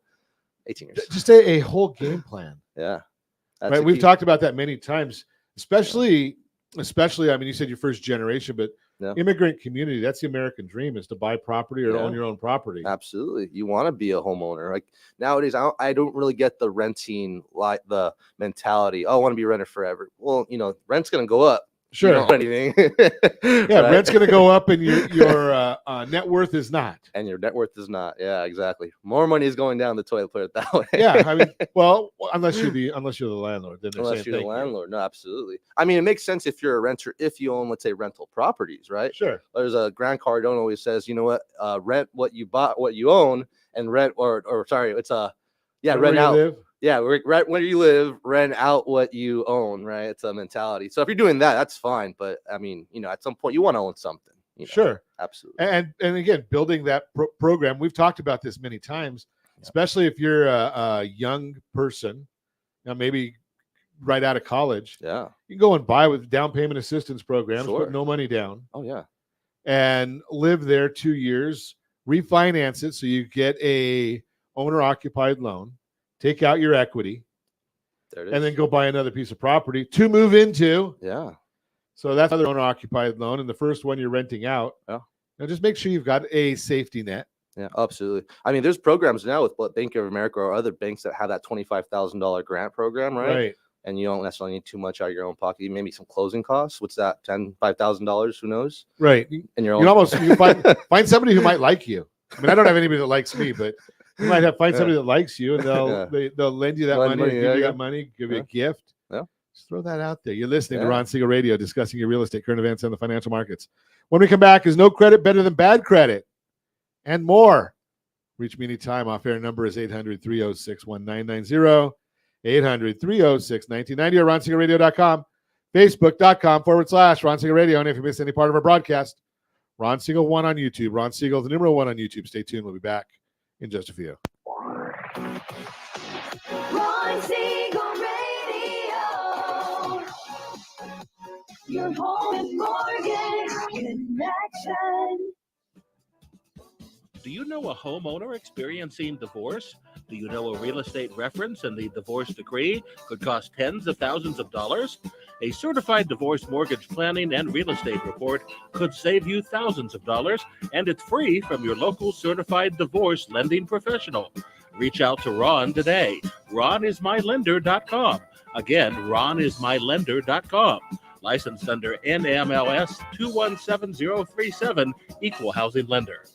18 years. just a whole game plan. Yeah. That's Right. the We've key. talked about that many times, especially, I mean, you said your first generation, but immigrant community, that's the American dream, is to buy property or own your own property. Absolutely. You want to be a homeowner. Like nowadays, I don't really get the renting, like the mentality. Oh, I want to be a renter forever. Well, rent's going to go up. Sure. You don't want anything. Yeah, Right? rent's going to go up, and your net worth is not. And your net worth is not. Yeah, exactly. More money is going down the toilet, put it that way. Yeah, I mean, well, unless you're the landlord, then they're Unless saying you're the thank you. landlord. No, absolutely. I mean, it makes sense if you're a renter, if you own, let's say, rental properties, right? Sure. There's a Grant Cardone always says, you know what, rent what you bought, what you own, and rent it's a rent out. Live. Yeah, rent where you live, rent out what you own, right? It's a mentality. So if you're doing that, that's fine. But I mean, at some point you want to own something. Sure. Absolutely. And again, building that program, we've talked about this many times, especially if you're a young person, maybe right out of college. Yeah. You can go and buy with down payment assistance programs, Sure. put no money down. Oh, yeah. And live there 2 years, refinance it so you get a owner-occupied loan, take out your equity, There it is. and then go buy another piece of property to move into. Yeah. So that's another owner-occupied loan, and the first one you're renting out. Yeah. Now just make sure you've got a safety net. Yeah, absolutely. I mean, there's programs now with Bank of America or other banks that have that $25,000 grant program, right? Right. And you don't necessarily need too much out of your own pocket. Maybe some closing costs. What's that? $5,000? Who knows? Right. And your You own. almost you find somebody who might like you. I mean, I don't have anybody that likes me, but you might find somebody that likes you, and they'll lend you that Lend money, or money, give you yeah. that money, give you a gift. Yeah. Just throw that out there. You're listening to Yeah. Ron Siegel Radio, discussing your real estate, current events, and the financial markets. When we come back, is no credit better than bad credit, and more. Reach me anytime. Off-air number is 800-306-1990, 800-306-1990, or RonSiegelRadio.com. Facebook.com/Ron Siegel Radio. And if you miss any part of our broadcast, Ron Siegel 1 on YouTube. Ron Siegel, the number 1 on YouTube. Stay tuned. We'll be back in just a few. Ron Siegel Radio. Your home and mortgage connection. Do you know a homeowner experiencing divorce? Do you know a real estate reference and the divorce decree could cost tens of thousands of dollars? A certified divorce mortgage planning and real estate report could save you thousands of dollars, and it's free from your local certified divorce lending professional. Reach out to Ron today. RonIsMyLender.com. Again, RonIsMyLender.com. Licensed under NMLS 217037, Equal Housing Lender.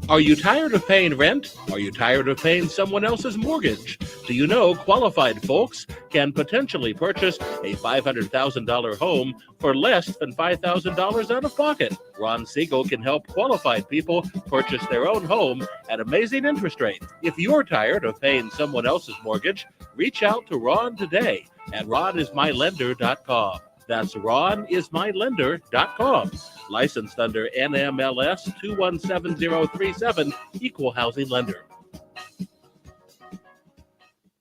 Are you tired of paying rent? Are you tired of paying someone else's mortgage? Do you know qualified folks can potentially purchase a $500,000 home for less than $5,000 out of pocket? Ron Siegel can help qualified people purchase their own home at amazing interest rates. If you're tired of paying someone else's mortgage, reach out to Ron today at RonIsMyLender.com. That's RonIsMyLender.com. Licensed under NMLS 217037, Equal Housing Lender.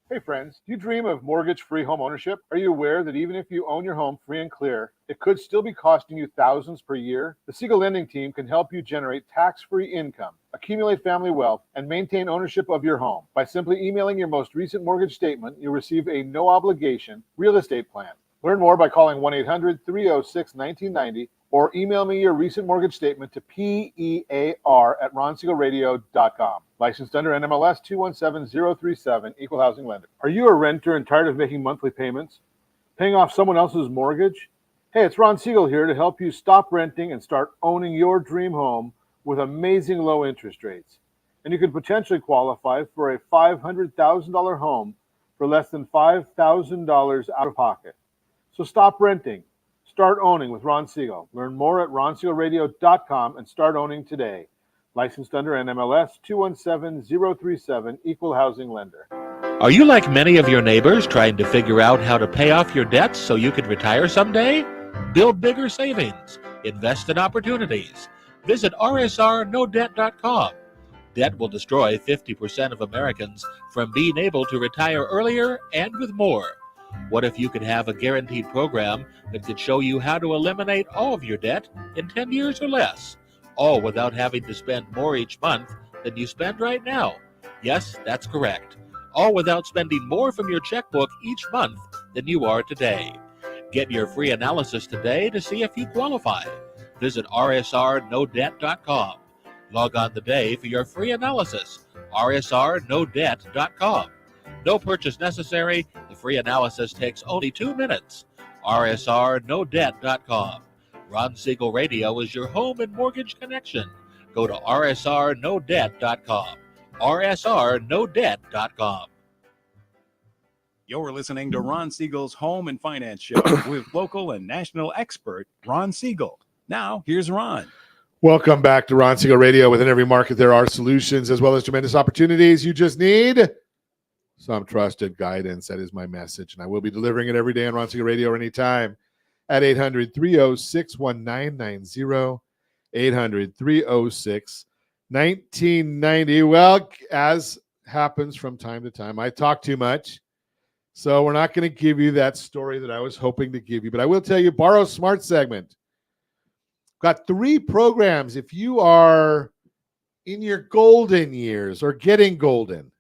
Hey friends, do you dream of mortgage-free home ownership? Are you aware that even if you own your home free and clear, it could still be costing you thousands per year? The Siegel Lending Team can help you generate tax-free income, accumulate family wealth, and maintain ownership of your home. By simply emailing your most recent mortgage statement, you'll receive a no-obligation real estate plan. Learn more by calling 1-800-306-1990 or email me your recent mortgage statement to PEAR@RonSiegelRadio.com. Licensed under NMLS 217037, Equal Housing Lender. Are you a renter and tired of making monthly payments? Paying off someone else's mortgage? Hey, it's Ron Siegel here to help you stop renting and start owning your dream home with amazing low interest rates. And you could potentially qualify for a $500,000 home for less than $5,000 out of pocket. So stop renting. Start owning with Ron Siegel. Learn more at RonSiegelRadio.com and start owning today. Licensed under NMLS 217037, Equal Housing Lender. Are you like many of your neighbors trying to figure out how to pay off your debts so you can retire someday? Build bigger savings. Invest in opportunities. Visit RSRNoDebt.com. Debt will destroy 50% of Americans from being able to retire earlier and with more. What if you could have a guaranteed program that could show you how to eliminate all of your debt in 10 years or less, all without having to spend more each month than you spend right now? Yes, that's correct. All without spending more from your checkbook each month than you are today. Get your free analysis today to see if you qualify. Visit RSRNoDebt.com. Log on today for your free analysis. RSRNoDebt.com. No purchase necessary. The free analysis takes only 2 minutes. RSRNoDebt.com. Ron Siegel Radio is your home and mortgage connection. Go to RSRNoDebt.com. RSRNoDebt.com. You're listening to Ron Siegel's Home and Finance Show with local and national expert Ron Siegel. Now, here's Ron. Welcome back to Ron Siegel Radio. Within every market, there are solutions as well as tremendous opportunities. You just need some trusted guidance. That is my message, and I will be delivering it every day on Ron Siegel Radio anytime at 800-306-1990, 800-306-1990. Well, as happens from time to time, I talk too much, so we're not going to give you that story that I was hoping to give you, but I will tell you, Borrow Smart segment. Got 3 programs if you are in your golden years or getting golden.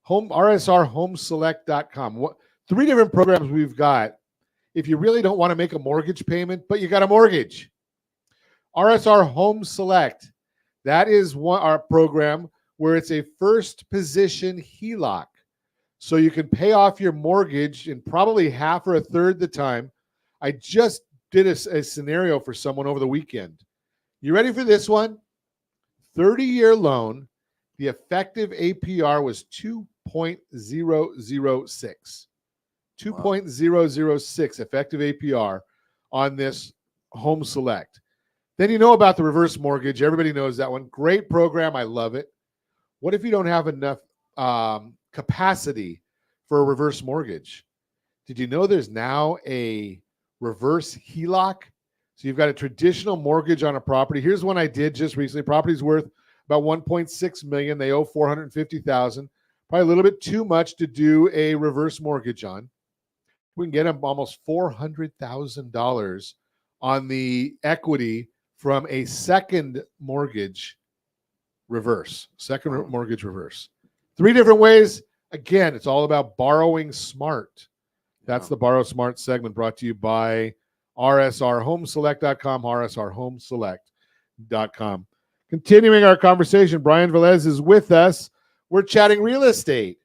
RSRHomeselect.com. 3 different programs we've got. If you really don't want to make a mortgage payment, but you got a mortgage. RSR Home Select. That is our program where it's a first position HELOC. So you can pay off your mortgage in probably half or a third the time. I just did a scenario for someone over the weekend. You ready for this one? 30-year loan. The effective APR was 2.006. 2.006 effective APR on this Home Select. Then you know about the reverse mortgage. Everybody knows that one. Great program. I love it. What if you don't have enough capacity for a reverse mortgage. Did you know there's now a reverse HELOC? So you've got a traditional mortgage on a property. Here's one I did just recently. Property's worth about 1.6 million. They owe 450,000. Probably a little bit too much to do a reverse mortgage on. We can get them almost $400,000 on the equity from a second mortgage reverse. Mortgage reverse. 3 different ways. Again, it's all about borrowing smart. That's the Borrow Smart segment brought to you by rsrhomeselect.com, rsrhomeselect.com. Continuing our conversation, Bryant Velez is with us. We're chatting real estate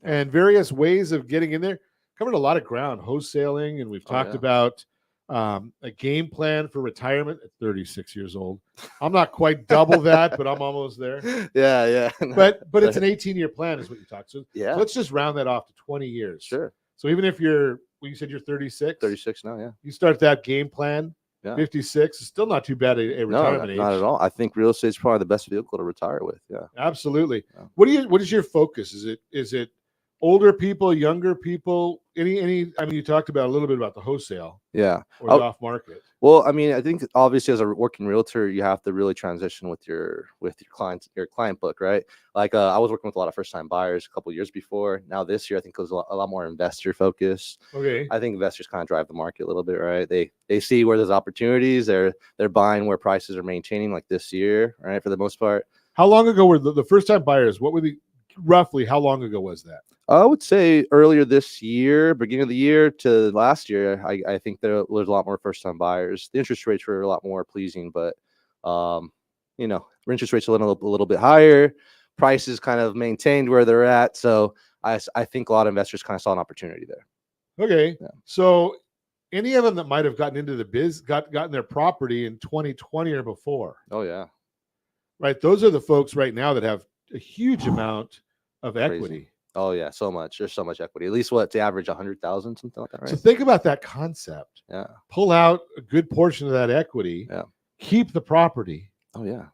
and various ways of getting in there. Covered a lot of ground, wholesaling, and we've talked about a game plan for retirement at 36 years old. I'm not quite double that, but I'm almost there. Yeah. But it's an 18-year plan is what you talked. So Yeah. let's just round that off to 20 years. Sure. So even if you said you're 36? 36 now, yeah. You start that game plan, Yeah. 56, it's still not too bad a retirement age. Not at all. I think real estate is probably the best vehicle to retire with. Yeah. Absolutely. Yeah. What is your focus? Is it older people, younger people? Any I mean, you talked about a little bit about the wholesale. Yeah. Or the off market. Well, I mean, I think obviously as a working realtor, you have to really transition with your client book, right? Like I was working with a lot of first time buyers a couple of years before. Now this year, I think it was a lot more investor focused. Okay. I think investors kind of drive the market a little bit, right? They see where there's opportunities. They're buying where prices are maintaining, like this year, right? For the most part. How long ago were the first time buyers? What were roughly? How long ago was that? I would say earlier this year, beginning of the year to last year, I think there was a lot more first-time buyers. The interest rates were a lot more pleasing, but interest rates a little bit higher. Prices kind of maintained where they're at. So I think a lot of investors kind of saw an opportunity there. Okay. Yeah. So any of them that might have gotten into the biz, gotten their property in 2020 or before. Oh, yeah. Right. Those are the folks right now that have a huge amount of equity. Oh yeah, so much. There's so much equity. At least what to average 100,000, something like that, right? So think about that concept. Yeah. Pull out a good portion of that equity. Yeah. Keep the property. Oh yeah.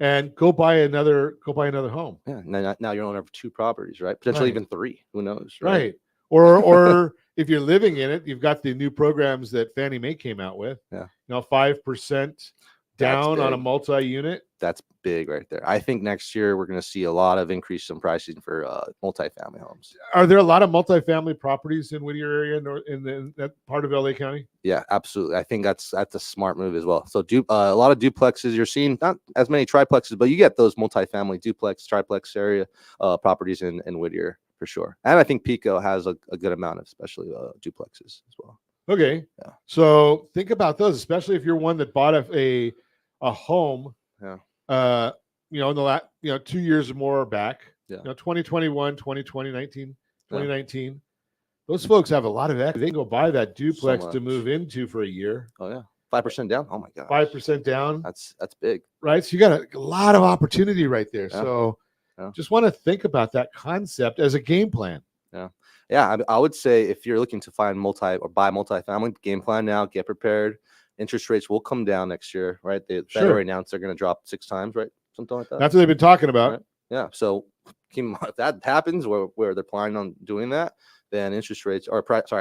And go buy another home. Yeah. Now you're owner of 2 properties, right? Potentially even 3. Who knows? Right. Or if you're living in it, you've got the new programs that Fannie Mae came out with. Yeah. 5% down on a multi-unit. That's big right there. I think next year we're going to see a lot of increase in pricing for multifamily homes. Are there a lot of multifamily properties in Whittier area in that part of LA County? Yeah, absolutely. I think that's a smart move as well. So a lot of duplexes. You're seeing not as many triplexes, but you get those multifamily duplex, triplex area properties in Whittier for sure. And I think Pico has a good amount of especially duplexes as well. Okay. Yeah. So think about those, especially if you're one that bought a home. Yeah. In the last 2 years or more back. Yeah. 2021, 2020, 2019. Those folks have a lot of equity. They can go buy that duplex to move into for a year. Oh yeah. 5% down. Oh my God. 5% down. That's big. Right. So you got a lot of opportunity right there. Yeah. So Yeah. just want to think about that concept as a game plan. Yeah. Yeah. I would say if you're looking to find buy multifamily, game plan now, get prepared. Interest rates will come down next year, right? The Fed already announced they're going to drop 6 times, right? Something like that. That's what they've been talking about. Right? Yeah. So if that happens where they're planning on doing that, then interest rates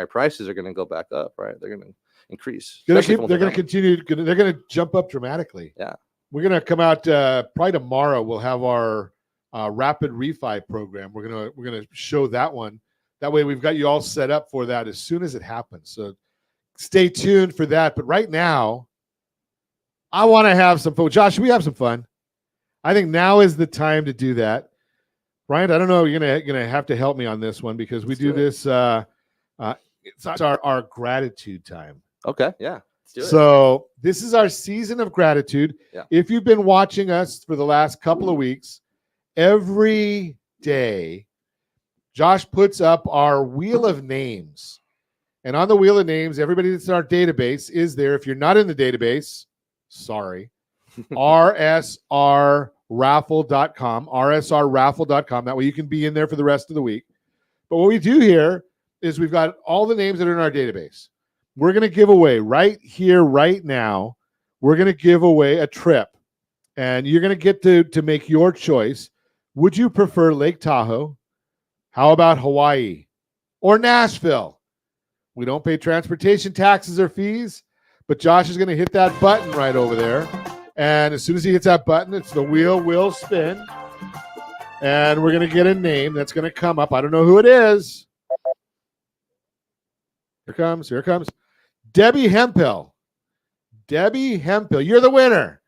prices are going to go back up, right? They're going to increase. They're going to continue. They're going to jump up dramatically. Yeah. We're going to come out probably tomorrow. We'll have our rapid refi program. We're going to show that one. That way we've got you all set up for that as soon as it happens. So stay tuned for that. But right now, I want to have some fun. Josh, should we have some fun? I think now is the time to do that. Bryant, I don't know. You're gonna have to help me on this one because we do this. It's our gratitude time. Okay. Yeah. Let's do it. So this is our season of gratitude. Yeah. If you've been watching us for the last couple of weeks, every day, Josh puts up our wheel of names. And on the wheel of names, everybody that's in our database is there. If you're not in the database, sorry. rsrraffle.com, rsrraffle.com. That way you can be in there for the rest of the week. But what we do here is we've got all the names that are in our database. We're going to give away right here, right now. We're going to give away a trip. And you're going to get to make your choice. Would you prefer Lake Tahoe? How about Hawaii? or Nashville. We don't pay transportation taxes or fees, but Josh is going to hit that button right over there. And as soon as he hits that button, the wheel will spin. And we're going to get a name that's going to come up. I don't know who it is. Here comes. Debbie Hemphill. Debbie Hemphill, you're the winner.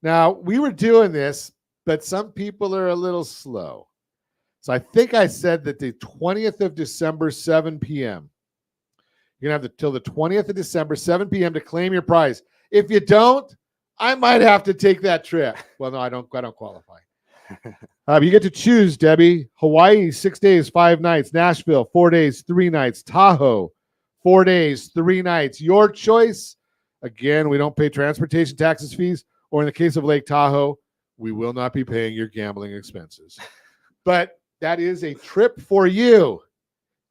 Now, we were doing this, but some people are a little slow. So I think I said that the 20th of December, 7 p.m. You're going to have till the 20th of December, 7 p.m. to claim your prize. If you don't, I might have to take that trip. Well, no, I don't qualify. You get to choose, Debbie. Hawaii, 6 days, 5 nights. Nashville, 4 days, 3 nights. Tahoe, 4 days, 3 nights. Your choice. Again, we don't pay transportation taxes, fees, or in the case of Lake Tahoe, we will not be paying your gambling expenses. But that is a trip for you.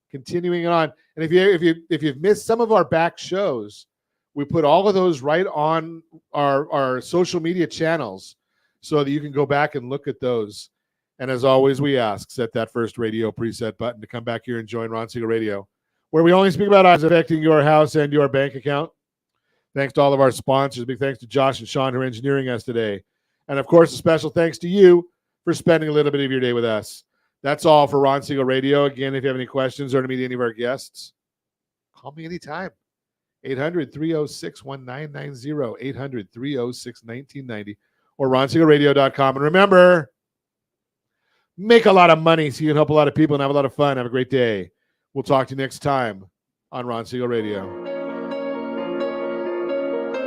Continuing on, and if you've missed some of our back shows, we put all of those right on our social media channels so that you can go back and look at those. And as always, we ask, set that first radio preset button to come back here and join Ron Siegel Radio, where we only speak about items affecting your house and your bank account. Thanks to all of our sponsors. Big thanks to Josh and Sean who are engineering us today. And of course, a special thanks to you for spending a little bit of your day with us. That's all for Ron Siegel Radio. Again, if you have any questions or to meet any of our guests, call me anytime. 800-306-1990, 800-306-1990, or ronsiegelradio.com. And remember, make a lot of money so you can help a lot of people and have a lot of fun. Have a great day. We'll talk to you next time on Ron Siegel Radio.